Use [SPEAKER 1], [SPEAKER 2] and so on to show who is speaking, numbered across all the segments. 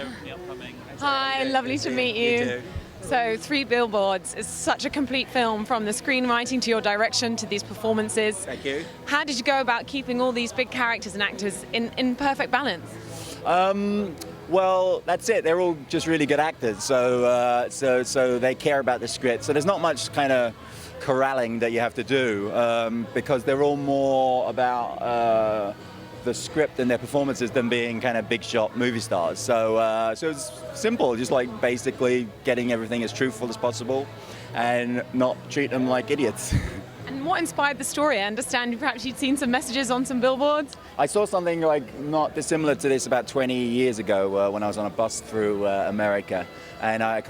[SPEAKER 1] premiere of the upcoming.
[SPEAKER 2] Hi, lovely to meet
[SPEAKER 3] You
[SPEAKER 2] you.
[SPEAKER 3] too.
[SPEAKER 2] So, Three Billboards is such a complete film, from the screenwriting to your direction to these performances.
[SPEAKER 3] Thank you.
[SPEAKER 2] How did you go about keeping all these big characters and actors in perfect balance?
[SPEAKER 3] Well, that's it. They're all just really good actors, so they care about the script. So there's not much kind of corralling that you have to do because they're all more about the script and their performances than being kind of big shot movie stars. So it's simple, just like basically getting everything as truthful as possible and not treat them like idiots.
[SPEAKER 2] And what inspired the story? I understand perhaps you'd seen some messages on some billboards.
[SPEAKER 3] I saw something like not dissimilar to this about 20 years ago when I was on a bus through America, and I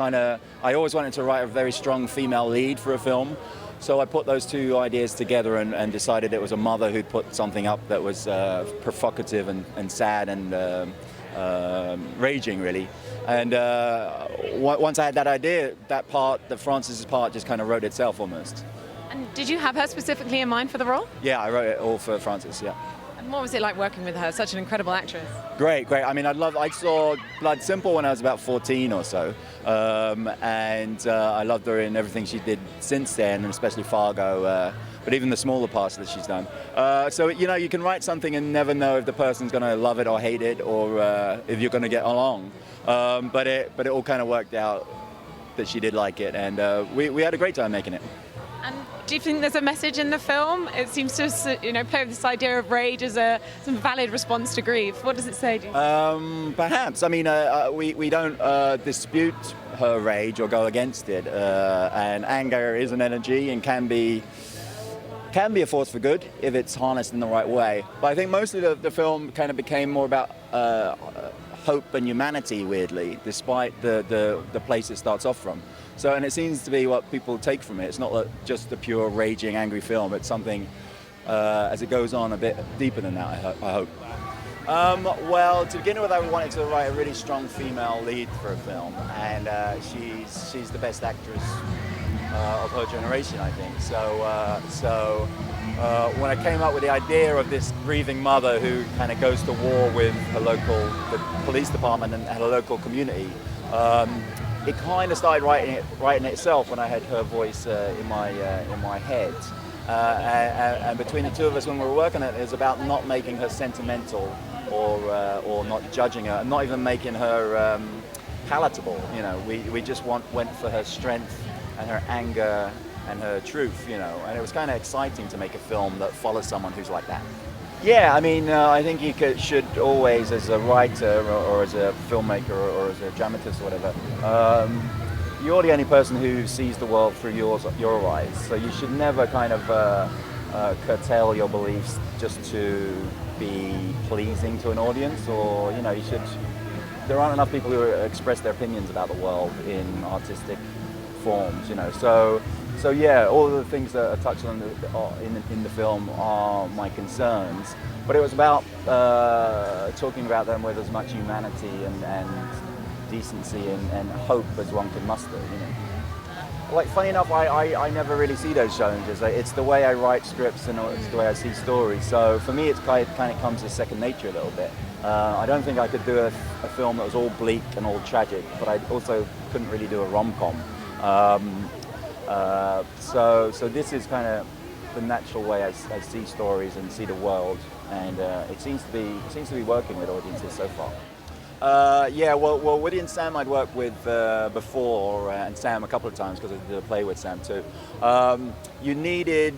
[SPEAKER 3] always wanted to write a very strong female lead for a film. So I put those two ideas together and decided it was a mother who'd put something up that was provocative and sad and raging, really. And once I had that idea, that part, the Frances' part, just kind of wrote itself almost.
[SPEAKER 2] And did you have her specifically in mind for the role?
[SPEAKER 3] Yeah, I wrote it all for Frances, yeah.
[SPEAKER 2] And what was it like working with her? Such an incredible actress.
[SPEAKER 3] Great. I mean, I saw Blood Simple when I was about 14 or so, and I loved her in everything she did since then, and especially Fargo, but even the smaller parts that she's done. So, you can write something and never know if the person's going to love it or hate it, or if you're going to get along. But it all kind of worked out that she did like it, and we had a great time making it.
[SPEAKER 2] And do you think there's a message in the film? It seems to, play with this idea of rage as some valid response to grief. What does it say, do you think?
[SPEAKER 3] Perhaps. I mean, we don't dispute her rage or go against it. And anger is an energy and can be a force for good if it's harnessed in the right way. But I think mostly the film kind of became more about hope and humanity, weirdly, despite the place it starts off from. So, and it seems to be what people take from it. It's not just a pure raging, angry film. It's something, as it goes on, a bit deeper than that, I hope. Well, to begin with, I wanted to write a really strong female lead for a film, and she's the best actress of her generation, I think. So when I came up with the idea of this grieving mother who kind of goes to war with the police department and her local community, it kind of started writing itself when I had her voice in my head. And between the two of us, when we were working on it, it was about not making her sentimental or not judging her, and not even making her palatable. We just went for her strength and her anger and her truth. And it was kind of exciting to make a film that follows someone who's like that. Yeah, I mean, I think you should always, as a writer or as a filmmaker or as a dramatist or whatever, you're the only person who sees the world through your eyes. So you should never kind of curtail your beliefs just to be pleasing to an audience, or you should. There aren't enough people who express their opinions about the world in artistic forms, So yeah, all of the things that are touched on in the film are my concerns, but it was about talking about them with as much humanity and decency and hope as one can muster. Like, funny enough, I never really see those challenges. It's the way I write scripts and it's the way I see stories. So for me, it kind of comes as second nature a little bit. I don't think I could do a film that was all bleak and all tragic, but I also couldn't really do a rom-com. So this is kind of the natural way I see stories and see the world, and it seems to be working with audiences so far. Yeah, well, Woody and Sam I'd worked with before, and Sam a couple of times because I did a play with Sam too. You needed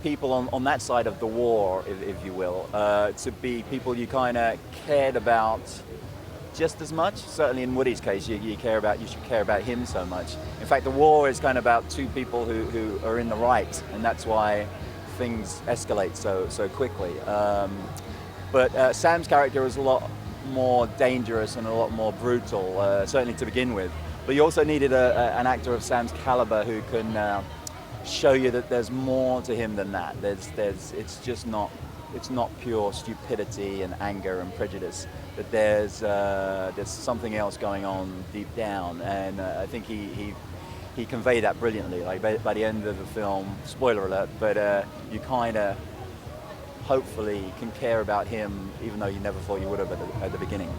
[SPEAKER 3] people on that side of the war, if you will, to be people you kind of cared about just as much. Certainly in Woody's case, you should care about him so much. In fact, the war is kind of about two people who are in the right, and that's why things escalate so quickly. But Sam's character is a lot more dangerous and a lot more brutal, certainly to begin with. But you also needed an actor of Sam's caliber who can show you that there's more to him than that. It's not pure stupidity and anger and prejudice. That there's something else going on deep down, and I think he conveyed that brilliantly. Like by the end of the film, spoiler alert, but you kind of hopefully can care about him even though you never thought you would have at the beginning.